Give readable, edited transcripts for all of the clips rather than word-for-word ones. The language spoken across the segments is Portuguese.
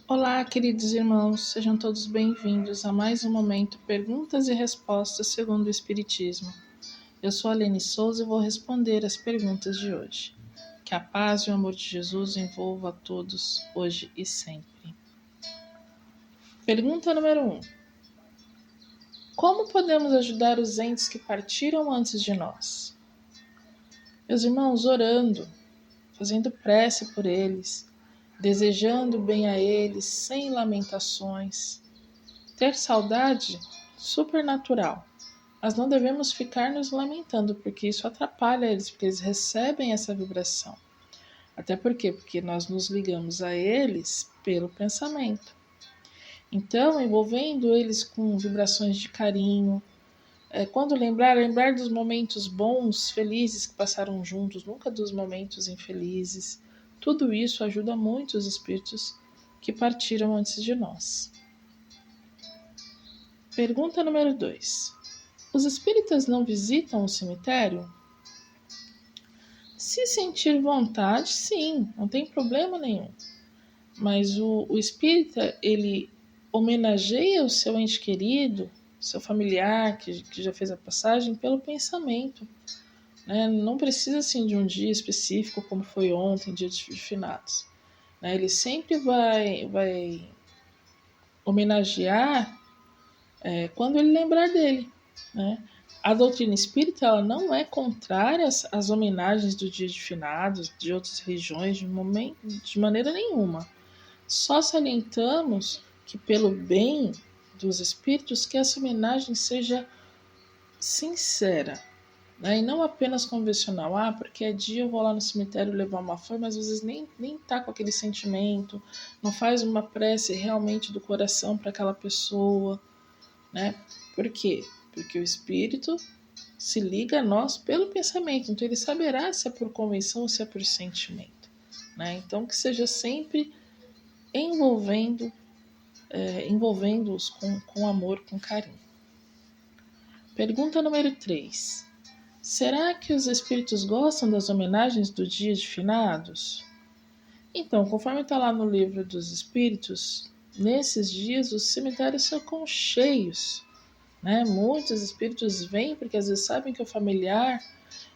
Olá, queridos irmãos, sejam todos bem-vindos a mais um momento Perguntas e Respostas segundo o Espiritismo. Eu sou a Lene Souza e vou responder as perguntas de hoje. Que a paz e o amor de Jesus envolva a todos, hoje e sempre. Pergunta número 1. Como podemos ajudar os entes que partiram antes de nós? Meus irmãos, orando, fazendo prece por eles, desejando bem a eles, sem lamentações. Ter saudade, supernatural, mas não devemos ficar nos lamentando, porque isso atrapalha eles, porque eles recebem essa vibração. Até porque nós nos ligamos a eles pelo pensamento. Então, envolvendo eles com vibrações de carinho, quando lembrar dos momentos bons, felizes que passaram juntos, nunca dos momentos infelizes. Tudo isso ajuda muito os espíritos que partiram antes de nós. Pergunta número 2. Os espíritas não visitam o cemitério? Se sentir vontade, sim, não tem problema nenhum. Mas o espírita, ele homenageia o seu ente querido, seu familiar que já fez a passagem, pelo pensamento. Né? Não precisa assim de um dia específico, como foi ontem, dia de finados. Né? Ele sempre vai homenagear quando ele lembrar dele. Né? A doutrina espírita ela não é contrária às homenagens do dia de finados, de outras religiões, de maneira nenhuma. Só salientamos que, pelo bem dos espíritos, que essa homenagem seja sincera, né? E não apenas convencional. Porque é dia eu vou lá no cemitério levar uma flor, mas às vezes nem tá com aquele sentimento, não faz uma prece realmente do coração para aquela pessoa. Né? Por quê? Porque o espírito se liga a nós pelo pensamento, então ele saberá se é por convenção ou se é por sentimento. Né? Então que seja sempre envolvendo-os com amor, com carinho. Pergunta número 3. Será que os espíritos gostam das homenagens do dia de finados? Então, conforme está lá no livro dos espíritos, nesses dias os cemitérios ficam cheios. Né? Muitos espíritos vêm porque às vezes sabem que o familiar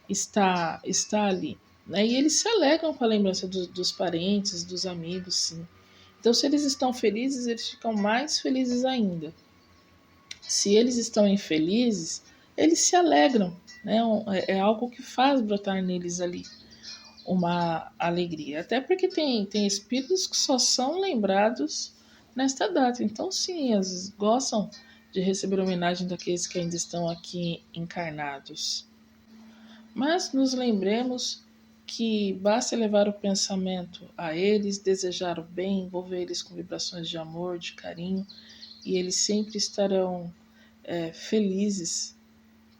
está ali. Né? E eles se alegram com a lembrança dos parentes, dos amigos, sim. Então, se eles estão felizes, eles ficam mais felizes ainda. Se eles estão infelizes, eles se alegram. Né? É algo que faz brotar neles ali uma alegria. Até porque tem espíritos que só são lembrados nesta data. Então, sim, eles gostam de receber homenagem daqueles que ainda estão aqui encarnados. Mas nos lembremos que basta levar o pensamento a eles, desejar o bem, envolver eles com vibrações de amor, de carinho, e eles sempre estarão felizes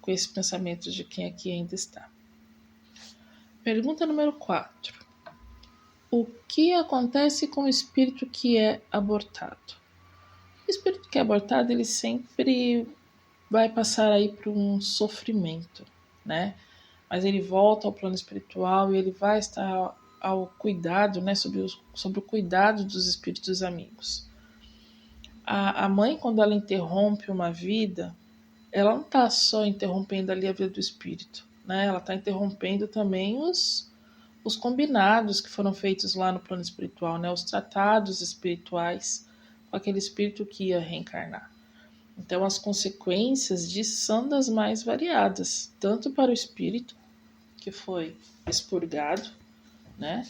com esse pensamento de quem aqui ainda está. Pergunta número 4. O que acontece com o espírito que é abortado? O espírito que é abortado, ele sempre vai passar aí por um sofrimento, né? Mas ele volta ao plano espiritual e ele vai estar ao cuidado, né? Sobre o cuidado dos espíritos amigos. A mãe, quando ela interrompe uma vida, ela não está só interrompendo ali a vida do espírito, né? Ela está interrompendo também os combinados que foram feitos lá no plano espiritual, né? Os tratados espirituais com aquele espírito que ia reencarnar. Então, as consequências disso são das mais variadas, tanto para o espírito que foi expurgado, né?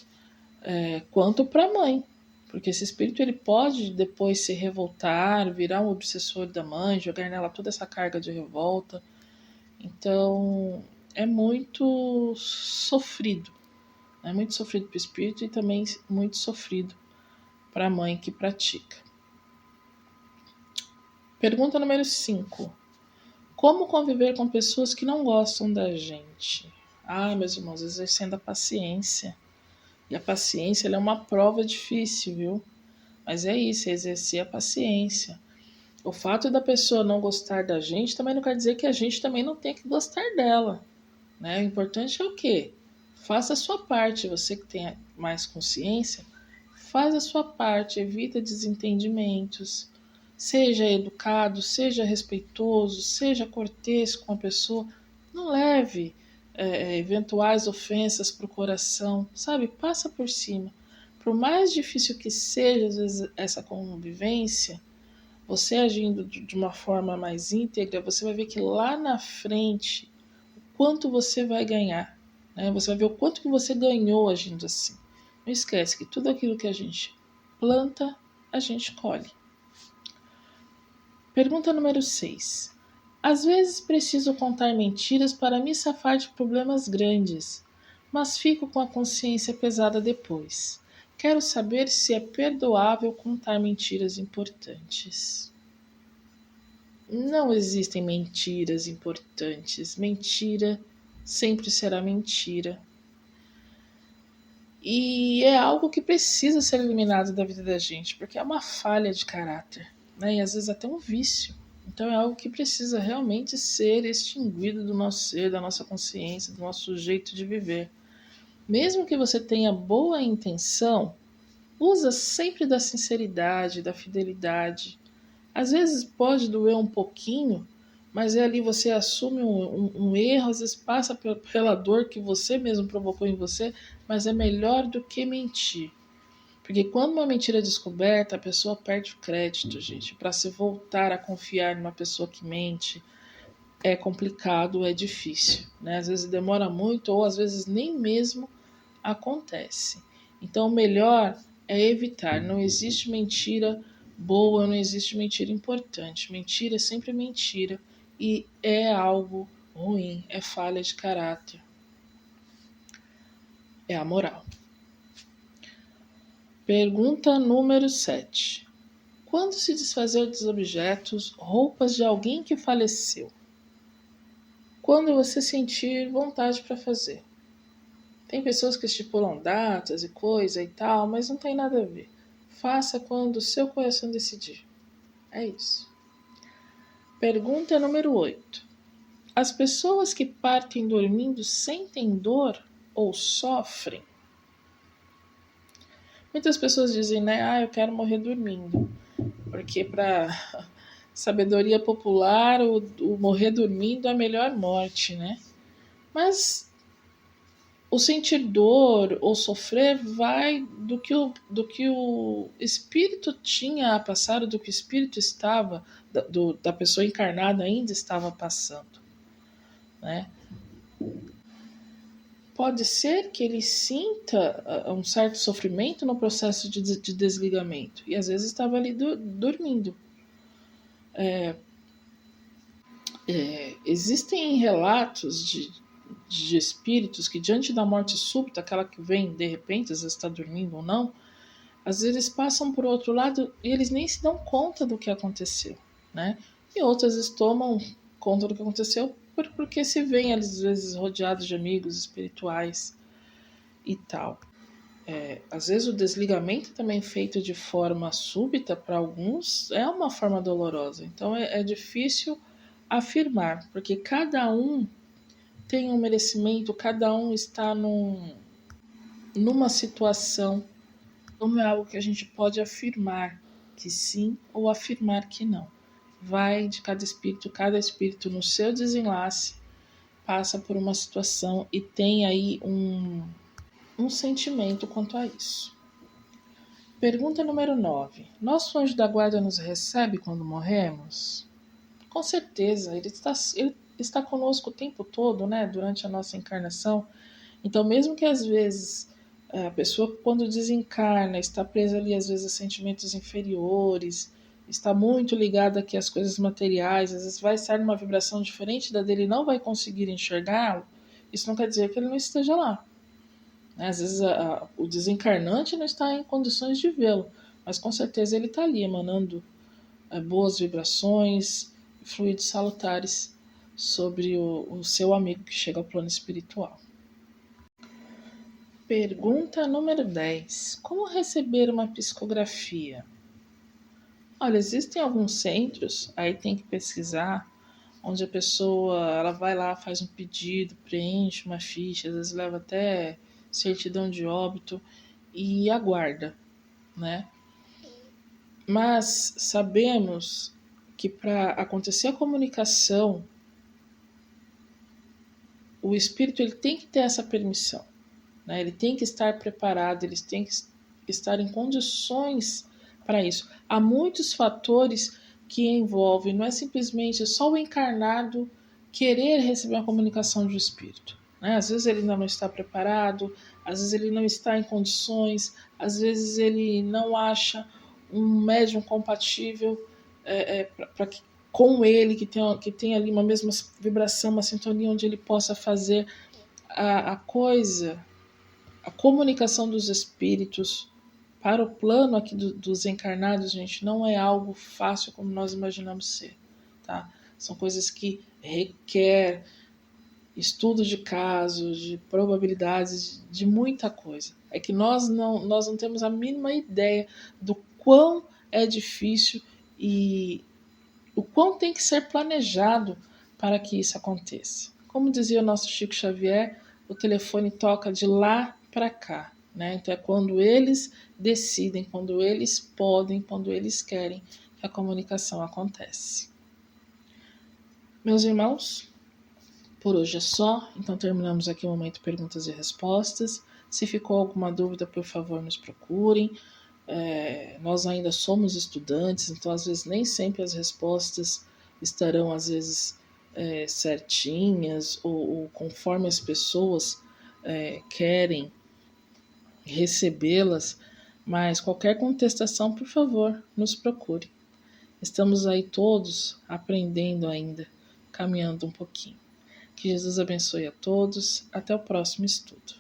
Quanto para a mãe, porque esse espírito ele pode depois se revoltar, virar um obsessor da mãe, jogar nela toda essa carga de revolta. Então, é muito sofrido. É muito sofrido para o espírito e também muito sofrido para a mãe que pratica. Pergunta número 5. Como conviver com pessoas que não gostam da gente? Meus irmãos, exercendo a paciência. E a paciência ela é uma prova difícil, viu? Mas é isso, é exercer a paciência. O fato da pessoa não gostar da gente também não quer dizer que a gente também não tem que gostar dela. Né? O importante é o quê? Faça a sua parte. Você que tem mais consciência, faz a sua parte, evita desentendimentos, seja educado, seja respeitoso, seja cortês com a pessoa, não leve eventuais ofensas para o coração, sabe? Passa por cima. Por mais difícil que seja, às vezes, essa convivência, você agindo de uma forma mais íntegra, você vai ver que lá na frente, o quanto você vai ganhar. Né? Você vai ver o quanto que você ganhou agindo assim. Não esquece que tudo aquilo que a gente planta, a gente colhe. Pergunta número 6. Às vezes preciso contar mentiras para me safar de problemas grandes, mas fico com a consciência pesada depois. Quero saber se é perdoável contar mentiras importantes. Não existem mentiras importantes. Mentira sempre será mentira. E é algo que precisa ser eliminado da vida da gente, porque é uma falha de caráter, né? E às vezes até um vício. Então é algo que precisa realmente ser extinguido do nosso ser, da nossa consciência, do nosso jeito de viver. Mesmo que você tenha boa intenção, usa sempre da sinceridade, da fidelidade. Às vezes pode doer um pouquinho, mas é ali você assume um erro, às vezes passa pela dor que você mesmo provocou em você, mas é melhor do que mentir. Porque quando uma mentira é descoberta, a pessoa perde o crédito, gente. Para se voltar a confiar numa pessoa que mente, é complicado, é difícil. Né? Às vezes demora muito, ou às vezes nem mesmo acontece. Então o melhor é evitar. Não existe mentira boa, não existe mentira importante. Mentira é sempre mentira e é algo ruim, é falha de caráter, é amoral. Pergunta número 7. Quando se desfazer dos objetos, roupas de alguém que faleceu? Quando você sentir vontade para fazer. Tem pessoas que estipulam datas e coisa e tal, mas não tem nada a ver. Faça quando o seu coração decidir. É isso. Pergunta número 8. As pessoas que partem dormindo sentem dor ou sofrem? Muitas pessoas dizem, né? Eu quero morrer dormindo. Porque para sabedoria popular, o morrer dormindo é a melhor morte, né? Mas o sentir dor ou sofrer vai do que o espírito tinha a passar, do que o espírito estava, da pessoa encarnada ainda estava passando. Né? Pode ser que ele sinta um certo sofrimento no processo de desligamento, e às vezes estava ali dormindo. Existem relatos de espíritos que, diante da morte súbita, aquela que vem de repente, às vezes está dormindo ou não, às vezes passam por outro lado e eles nem se dão conta do que aconteceu, né? E outras vezes tomam conta do que aconteceu porque se veem, às vezes, rodeados de amigos espirituais e tal. Às vezes o desligamento também feito de forma súbita para alguns é uma forma dolorosa. Então é difícil afirmar, porque cada um tem um merecimento, cada um está numa situação. Não é algo que a gente pode afirmar que sim ou afirmar que não. Vai de cada espírito no seu desenlace passa por uma situação e tem aí um sentimento quanto a isso. Pergunta número 9. Nosso anjo da guarda nos recebe quando morremos? Com certeza, ele está conosco o tempo todo, né, durante a nossa encarnação. Então, mesmo que às vezes a pessoa, quando desencarna, está presa ali às vezes a sentimentos inferiores, está muito ligada aqui às coisas materiais, às vezes vai estar numa vibração diferente da dele e não vai conseguir enxergá-lo, isso não quer dizer que ele não esteja lá. Às vezes o desencarnante não está em condições de vê-lo, mas com certeza ele está ali emanando boas vibrações, fluidos salutares sobre o seu amigo que chega ao plano espiritual. Pergunta número 10. Como receber uma psicografia? Olha, existem alguns centros, aí tem que pesquisar, onde a pessoa ela vai lá, faz um pedido, preenche uma ficha, às vezes leva até certidão de óbito e aguarda. né? Mas sabemos que para acontecer a comunicação, o espírito ele tem que ter essa permissão, né? Ele tem que estar preparado, eles têm que estar em condições para isso. Há muitos fatores que envolvem, não é simplesmente só o encarnado querer receber uma comunicação do espírito, né? Às vezes ele ainda não está preparado, às vezes ele não está em condições, às vezes ele não acha um médium compatível para que com ele, que tem ali uma mesma vibração, uma sintonia onde ele possa fazer a coisa, a comunicação dos espíritos para o plano aqui dos encarnados, gente, não é algo fácil como nós imaginamos ser, tá? São coisas que requer estudo de casos, de probabilidades, de muita coisa. É que nós não temos a mínima ideia do quão é difícil e o quão tem que ser planejado para que isso aconteça. Como dizia o nosso Chico Xavier, o telefone toca de lá para cá, né? Então é quando eles decidem, quando eles podem, quando eles querem que a comunicação acontece. Meus irmãos, por hoje é só, então terminamos aqui o momento perguntas e respostas. Se ficou alguma dúvida, por favor, nos procurem. Nós ainda somos estudantes, então às vezes nem sempre as respostas estarão às vezes certinhas ou conforme as pessoas querem recebê-las, mas qualquer contestação, por favor, nos procure. Estamos aí todos aprendendo ainda, caminhando um pouquinho. Que Jesus abençoe a todos. Até o próximo estudo.